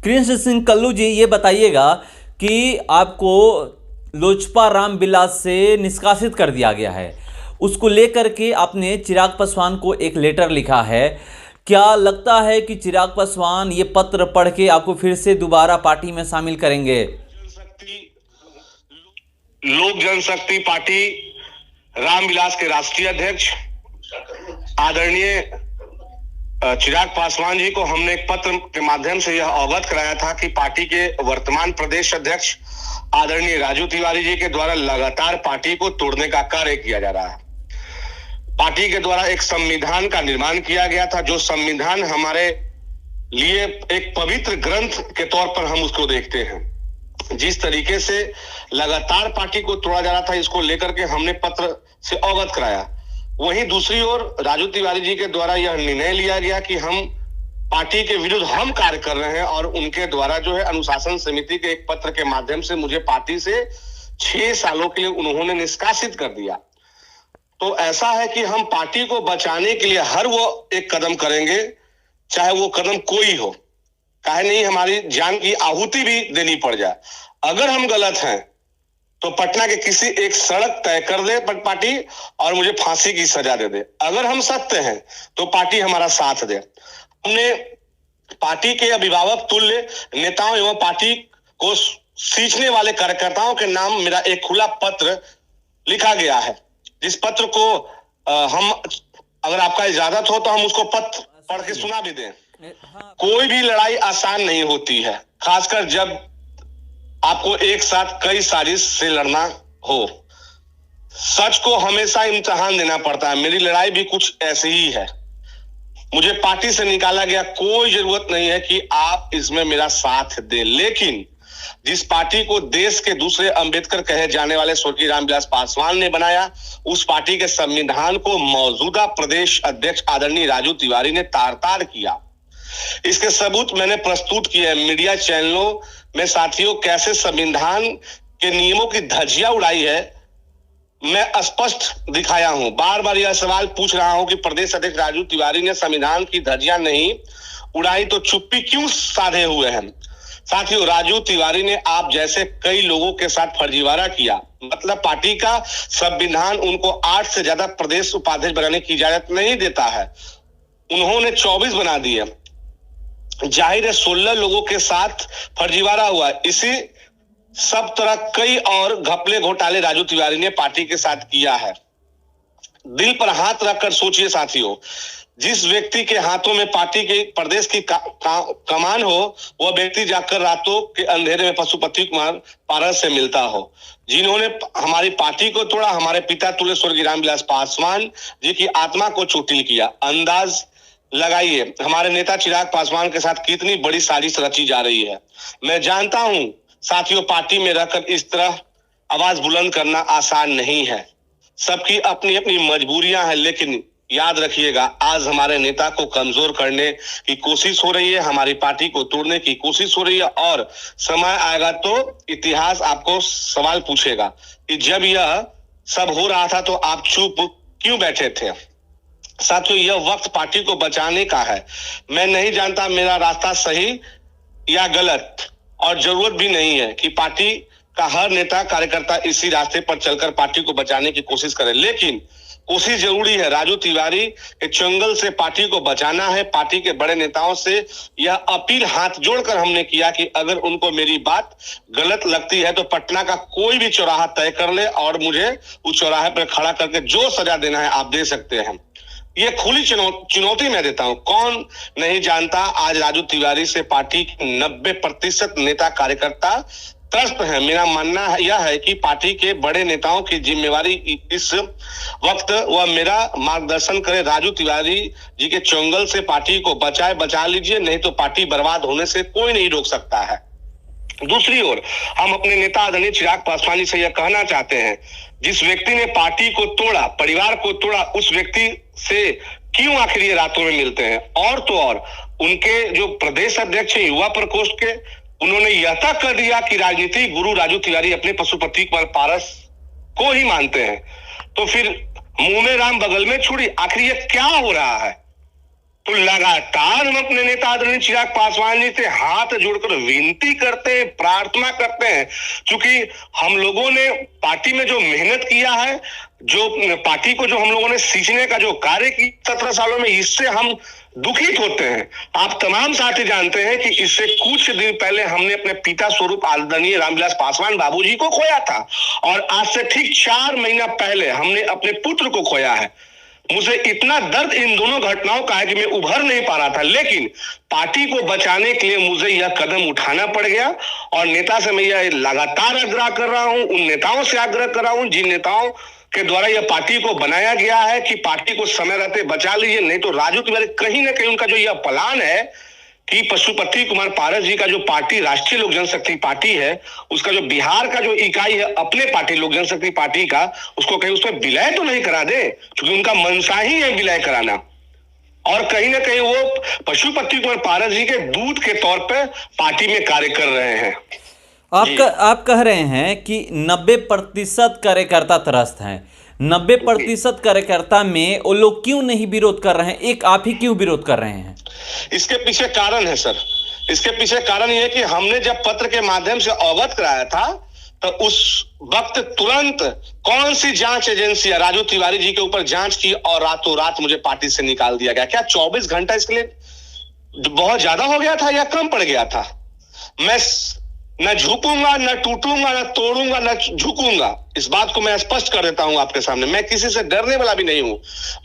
कृष्ण सिंह कल्लू जी, ये बताइएगा कि आपको लोजपा रामविलास से निष्कासित कर दिया गया है, उसको लेकर के आपने चिराग पासवान को एक लेटर लिखा है। क्या लगता है कि चिराग पासवान ये पत्र पढ़ के आपको फिर से दोबारा पार्टी में शामिल करेंगे? लोक जनशक्ति पार्टी रामविलास के राष्ट्रीय अध्यक्ष आदरणीय चिराग पासवान जी को हमने एक पत्र के माध्यम से यह अवगत कराया था कि पार्टी के वर्तमान प्रदेश अध्यक्ष आदरणीय राजू तिवारी जी के द्वारा लगातार पार्टी को तोड़ने का कार्य किया जा रहा है। पार्टी के द्वारा एक संविधान का निर्माण किया गया था, जो संविधान हमारे लिए एक पवित्र ग्रंथ के तौर पर हम उसको देखते हैं। जिस तरीके से लगातार पार्टी को तोड़ा जा रहा था, इसको लेकर के हमने पत्र से अवगत कराया। वहीं दूसरी ओर राजू तिवारी जी के द्वारा यह निर्णय लिया गया कि हम पार्टी के विरुद्ध हम कार्य कर रहे हैं और उनके द्वारा जो है अनुशासन समिति के एक पत्र के माध्यम से मुझे पार्टी से 6 सालों के लिए उन्होंने निष्कासित कर दिया। तो ऐसा है कि हम पार्टी को बचाने के लिए हर वो एक कदम करेंगे, चाहे वो कदम कोई हो, काहे नहीं हमारी जान की आहुति भी देनी पड़ जाए। अगर हम गलत हैं तो पटना के किसी एक सड़क तय कर दे पार्टी और मुझे फांसी की सजा दे दे। अगर हम सत्य हैं तो पार्टी हमारा साथ दे। हमने पार्टी के अभिभावक तुल्य नेताओं एवं पार्टी को सींचने वाले कार्यकर्ताओं के नाम मेरा एक खुला पत्र लिखा गया है, जिस पत्र को हम अगर आपका इजाजत हो तो हम उसको पत्र पढ़ के सुना भी दें। कोई भी लड़ाई आसान नहीं होती है, खासकर जब आपको एक साथ कई साजिश से लड़ना हो। सच को हमेशा इम्तिहान देना पड़ता है। मेरी लड़ाई भी कुछ ऐसी ही है। मुझे पार्टी से निकाला गया, कोई जरूरत नहीं है कि आप इसमें मेरा साथ दें, लेकिन जिस पार्टी को देश के दूसरे अंबेडकर कहे जाने वाले स्वर्गीय रामविलास पासवान ने बनाया, उस पार्टी के संविधान को मौजूदा प्रदेश अध्यक्ष आदरणीय राजू तिवारी ने तार-तार किया। इसके सबूत मैंने प्रस्तुत किए हैं मीडिया चैनलों में। साथियों, कैसे संविधान के नियमों की धज्जियां उड़ाई है, मैं स्पष्ट दिखाया हूं। बार बार यह सवाल पूछ रहा हूं कि प्रदेश अध्यक्ष राजू तिवारी ने संविधान की धज्जियां नहीं उड़ाई तो चुप्पी क्यों साधे हुए हैं? साथियों, राजू तिवारी ने आप जैसे कई लोगों के साथ फर्जीवाड़ा किया। मतलब पार्टी का संविधान उनको 8 से ज्यादा प्रदेश उपाध्यक्ष बनाने की इजाजत नहीं देता है, उन्होंने 24 बना दिए। जाहिर है 16 लोगों के साथ फर्जीवाड़ा हुआ। इसी सब तरह कई और घपले घोटाले राजू तिवारी ने पार्टी के साथ किया है। दिल पर हाथ रखकर सोचिए साथियों, जिस व्यक्ति के हाथों में पार्टी के प्रदेश की कमान हो, वह व्यक्ति जाकर रातों के अंधेरे में पशुपति कुमार पारस से मिलता हो, जिन्होंने हमारी पार्टी को तोड़ा, हमारे पिता तुल्य स्वर्गीय रामविलास पासवान जी की आत्मा को चोटिल किया। अंदाज लगाइए हमारे नेता चिराग पासवान के साथ कितनी बड़ी साजिश रची जा रही है। मैं जानता हूं साथियों, पार्टी में रहकर इस तरह आवाज बुलंद करना आसान नहीं है। सबकी अपनी अपनी मजबूरियां हैं, लेकिन याद रखिएगा, आज हमारे नेता को कमजोर करने की कोशिश हो रही है, हमारी पार्टी को तोड़ने की कोशिश हो रही है। और समय आएगा तो इतिहास आपको सवाल पूछेगा कि जब यह सब हो रहा था तो आप चुप क्यों बैठे थे? साथियों, यह वक्त पार्टी को बचाने का है। मैं नहीं जानता मेरा रास्ता सही या गलत, और जरूरत भी नहीं है कि पार्टी का हर नेता कार्यकर्ता इसी रास्ते पर चलकर पार्टी को बचाने की कोशिश करे, लेकिन कोशिश जरूरी है। राजू तिवारी के चंगल से पार्टी को बचाना है। पार्टी के बड़े नेताओं से यह अपील हाथ जोड़कर हमने किया कि अगर उनको मेरी बात गलत लगती है तो पटना का कोई भी चौराहा तय कर ले और मुझे उस चौराहे पर खड़ा करके जो सजा देना है आप दे सकते हैं। ये खुली चुनौती मैं देता हूं। कौन नहीं जानता आज राजू तिवारी से पार्टी के 90% नेता कार्यकर्ता त्रस्त है। मेरा मानना यह है कि पार्टी के बड़े नेताओं की जिम्मेवारी इस वक्त वह मेरा मार्गदर्शन करे। राजू तिवारी जी के चंगल से पार्टी को बचा लीजिए, नहीं तो पार्टी बर्बाद होने से कोई नहीं रोक सकता है। दूसरी ओर हम अपने नेता आदरणीय चिराग पासवान जी से यह कहना चाहते हैं, जिस व्यक्ति ने पार्टी को तोड़ा, परिवार को तोड़ा, उस व्यक्ति से क्यों आखिर ये रातों में मिलते हैं? और तो और उनके जो प्रदेश अध्यक्ष है युवा प्रकोष्ठ के, उन्होंने यह तक कर दिया कि राजनीतिक गुरु राजू तिवारी अपने पशुपति कुमार पारस को ही मानते हैं। तो फिर मुंह में राम बगल में छुरी, आखिर ये क्या हो रहा है? तो लगातार हम अपने नेता आदरणीय चिराग पासवान जी से हाथ जोड़कर विनती करते हैं, प्रार्थना करते हैं, क्योंकि हम लोगों ने पार्टी में जो मेहनत किया है, जो पार्टी को जो हम लोगों ने सींचने का जो कार्य किया 17 सालों में, इससे हम दुखित होते हैं। आप तमाम साथी जानते हैं कि इससे कुछ दिन पहले हमने अपने पिता स्वरूप आदरणीय रामविलास पासवान बाबूजी को खोया था, और आज से ठीक 4 महीना पहले हमने अपने पुत्र को खोया है। मुझे इतना दर्द इन दोनों घटनाओं का है कि मैं उभर नहीं पा रहा था, लेकिन पार्टी को बचाने के लिए मुझे यह कदम उठाना पड़ गया। और नेता से मैं यह लगातार आग्रह कर रहा हूं, उन नेताओं से आग्रह कर रहा हूं जिन नेताओं के द्वारा यह पार्टी को बनाया गया है, कि पार्टी को समय रहते बचा लीजिए, नहीं तो राजू तिवारी कहीं ना कहीं उनका जो यह प्लान है कि पशुपति कुमार पारस जी का जो पार्टी राष्ट्रीय लोक जनशक्ति पार्टी है, उसका जो बिहार का जो इकाई है अपने पार्टी लोक जनशक्ति पार्टी का, उसको कहीं उसमें विलय तो नहीं करा दे, क्योंकि उनका मनसा ही है विलय कराना। और कहीं ना कहीं वो पशुपति कुमार पारस जी के दूत के तौर पर पार्टी में कार्य कर रहे हैं। आप कह रहे हैं कि 90% कार्यकर्ता त्रस्त हैं। 90% कार्यकर्ता में वो लोग क्यों नहीं विरोध कर रहे हैं? एक आप ही क्यों विरोध कर रहे हैं? इसके पीछे कारण है सर, इसके पीछे कारण यह है कि हमने जब पत्र के माध्यम से अवगत कराया था, तो उस वक्त तुरंत कौन सी जांच एजेंसी राजू तिवारी जी के ऊपर जांच की और रातों रात मुझे पार्टी से निकाल दिया गया। क्या 24 घंटा इसके लिए बहुत ज्यादा हो गया था या कम पड़ गया था? मैं न झुकूंगा, न टूटूंगा, न तोड़ूंगा, न झुकूंगा, इस बात को मैं स्पष्ट कर देता हूं आपके सामने। मैं किसी से डरने वाला भी नहीं हूं।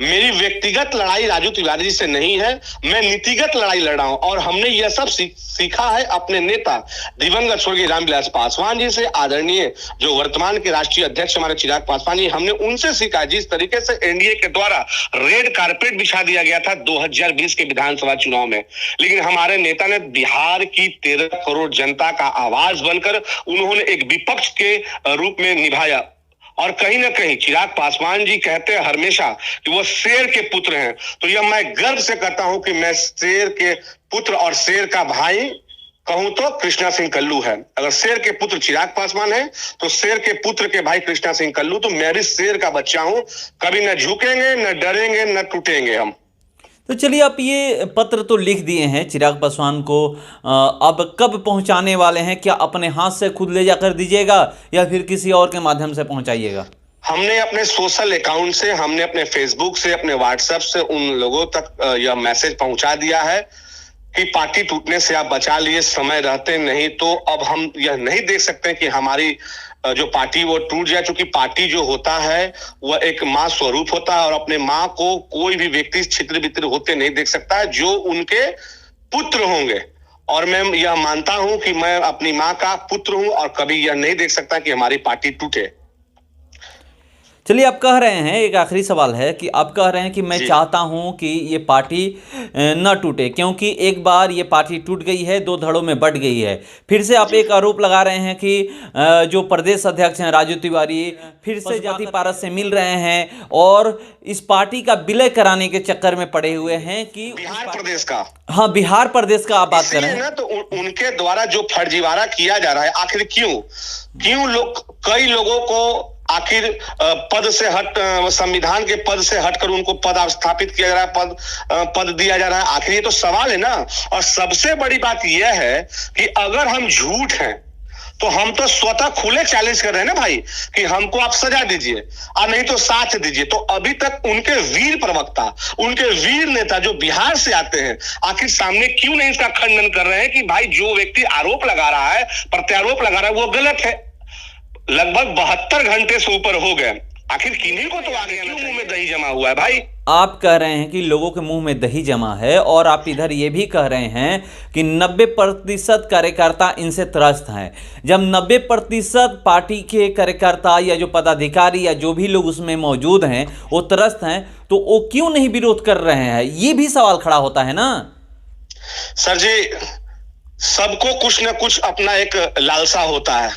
मेरी व्यक्तिगत लड़ाई राजू तिवारी जी से नहीं है, मैं नीतिगत लड़ाई लड़ रहा हूं। और हमने यह सब सीखा है अपने नेता दिवंगत स्वर्गीय रामविलास पासवान जी से, आदरणीय जो वर्तमान के राष्ट्रीय अध्यक्ष हमारे चिराग पासवान जी, हमने उनसे सीखा। जिस तरीके से एनडीए के द्वारा रेड कारपेट बिछा दिया गया था 2020 के विधानसभा चुनाव में, लेकिन हमारे नेता ने बिहार की 13 करोड़ जनता का आवाज बनकर उन्होंने एक विपक्ष के रूप में निभाया। और कहीं ना कहीं चिराग पासवान जी कहते हैं हमेशा कि वो शेर के पुत्र हैं, तो यह मैं गर्व से कहता हूं कि मैं शेर के पुत्र और शेर का भाई कहूं तो कृष्णा सिंह कल्लू है। अगर शेर के पुत्र चिराग पासवान है तो शेर के पुत्र के भाई कृष्णा सिंह कल्लू, तो मैं भी शेर का बच्चा हूं। कभी न झुकेंगे, न डरेंगे, न टूटेंगे हम। तो चलिए, आप ये पत्र तो लिख दिए हैं चिराग पासवान को, अब कब पहुंचाने वाले हैं? क्या अपने हाथ से खुद ले जाकर दीजिएगा या फिर किसी और के माध्यम से पहुंचाइएगा? हमने अपने सोशल अकाउंट से, हमने अपने फेसबुक से, अपने व्हाट्सएप से उन लोगों तक यह मैसेज पहुंचा दिया है कि पार्टी टूटने से आप बचा लिए, समय रहते, नहीं तो अब हम यह नहीं देख सकते कि हमारी जो पार्टी वो टूट जाए। क्योंकि पार्टी जो होता है वह एक माँ स्वरूप होता है, और अपने माँ को कोई भी व्यक्ति छित्र बित्र होते नहीं देख सकता है, जो उनके पुत्र होंगे। और मैं यह मानता हूं कि मैं अपनी माँ का पुत्र हूं और कभी यह नहीं देख सकता कि हमारी पार्टी टूटे। चलिए, आप कह रहे हैं, एक आखिरी सवाल है कि आप कह रहे हैं कि मैं चाहता हूं कि ये पार्टी न टूटे, क्योंकि एक बार ये पार्टी टूट गई है, 2 धड़ों में बट गई है। फिर से आप एक आरोप लगा रहे हैं कि जो प्रदेश अध्यक्ष हैं राजू तिवारी फिर से जाति पारस से मिल रहे हैं और इस पार्टी का विलय कराने के चक्कर में पड़े हुए हैं। कि बिहार प्रदेश का, हाँ, बिहार प्रदेश का आप बात कर रहे हैं ना, तो उनके द्वारा जो फर्जीवाड़ा किया जा रहा है, आखिर क्यों लोग, कई लोगों को आखिर पद से हट, संविधान के पद से हटकर उनको पद स्थापित किया जा रहा है, पद दिया जा रहा है। आखिर ये तो सवाल है ना। और सबसे बड़ी बात यह है कि अगर हम झूठ हैं तो हम तो स्वतः खुले चैलेंज कर रहे हैं ना भाई, कि हमको आप सजा दीजिए और नहीं तो साथ दीजिए। तो अभी तक उनके वीर प्रवक्ता, उनके वीर नेता जो बिहार से आते हैं, आखिर सामने क्यों नहीं इसका खंडन कर रहे हैं कि भाई जो व्यक्ति आरोप लगा रहा है, प्रत्यारोप लगा रहा है, वो गलत है। लगभग 72 घंटे से ऊपर हो गए, आखिर किन्हीं को तो आगे क्यों मुंह में दही जमा हुआ है भाई? आप कह रहे हैं कि लोगों के मुंह में दही जमा है, और आप इधर ये भी कह रहे हैं कि 90% कार्यकर्ता इनसे त्रस्त हैं। जब 90% पार्टी के कार्यकर्ता या जो पदाधिकारी या जो भी लोग उसमें मौजूद हैं वो त्रस्त हैं, तो वो क्यों नहीं विरोध कर रहे हैं? ये भी सवाल खड़ा होता है ना सर जी। सबको कुछ ना कुछ अपना एक लालसा होता है,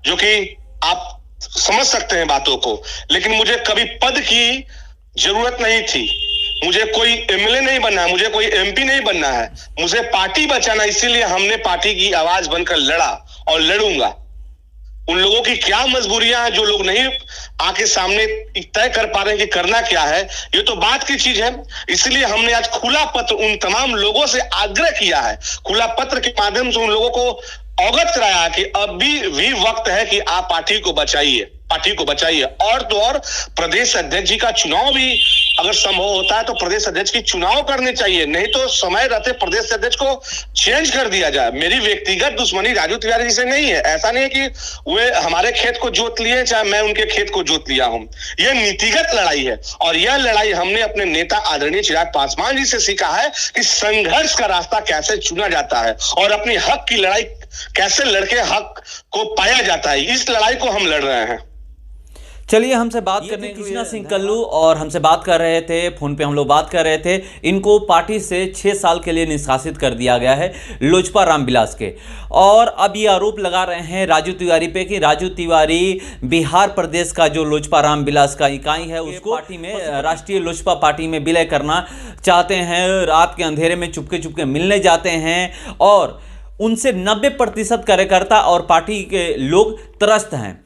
जो कि आप समझ सकते हैं बातों को। लेकिन मुझे कभी पद की जरूरत नहीं थी, मुझे कोई एमएलए नहीं बनना है, मुझे कोई एमपी नहीं बनना है, मुझे पार्टी बचाना। इसीलिए हमने पार्टी की आवाज बनकर लड़ा और लड़ूंगा। उन लोगों की क्या मजबूरियां हैं जो लोग नहीं आके सामने तय कर पा रहे हैं कि करना क्या है, ये तो बात की चीज है। इसलिए हमने आज खुला पत्र उन तमाम लोगों से आग्रह किया है, खुला पत्र के माध्यम से उन लोगों को अवगत कराया कि अब भी वक्त है कि आप पार्टी को बचाइए। और तो और प्रदेश अध्यक्ष जी का चुनाव भी अगर संभव होता है तो प्रदेश अध्यक्ष की चुनाव करने चाहिए, नहीं तो समय रहते प्रदेश अध्यक्ष को चेंज कर दिया जाए। मेरी व्यक्तिगत दुश्मनी राजू तिवारी जी से नहीं है, ऐसा नहीं है कि वे हमारे खेत को जोत लिए चाहे मैं उनके खेत को जोत लिया हूं। यह नीतिगत लड़ाई है और यह लड़ाई हमने अपने नेता आदरणीय चिराग पासवान जी से सीखा है कि संघर्ष का रास्ता कैसे चुना जाता है और अपनी हक की लड़ाई कैसे लड़के हक को पाया जाता है। इस लड़ाई को हम लड़ रहे हैं। चलिए हमसे बात करने कृष्णा सिंह कल्लू और हमसे बात कर रहे थे, फोन पे हम लोग बात कर रहे थे। इनको पार्टी से 6 साल के लिए निष्कासित कर दिया गया है लोजपा रामविलास के, और अब ये आरोप लगा रहे हैं राजू तिवारी पे कि राजू तिवारी बिहार प्रदेश का जो लोजपा रामविलास का इकाई है उसको पार्टी में, राष्ट्रीय लोजपा पार्टी में विलय करना चाहते हैं। रात के अंधेरे में चुपके चुपके मिलने जाते हैं और उनसे 90% कार्यकर्ता और पार्टी के लोग त्रस्त हैं।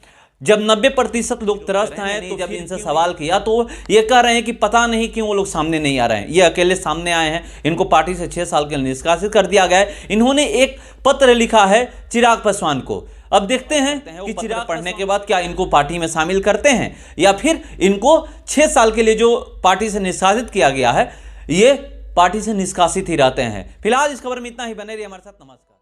जब 90% लोग त्रस्त हैं तो जब इनसे सवाल किया तो ये कह रहे हैं कि पता नहीं क्यों वो लोग सामने नहीं आ रहे हैं। ये अकेले सामने आए हैं, इनको पार्टी से 6 साल के लिए निष्कासित कर दिया गया है। इन्होंने एक पत्र लिखा है चिराग पासवान को। अब देखते हैं कि चिराग पढ़ने के बाद क्या इनको पार्टी में शामिल करते हैं या फिर इनको 6 साल के लिए जो पार्टी से निष्कासित किया गया है ये पार्टी से निष्कासित ही रहते हैं। फिलहाल इस खबर में इतना ही, बने रहिए हमारे साथ। नमस्कार।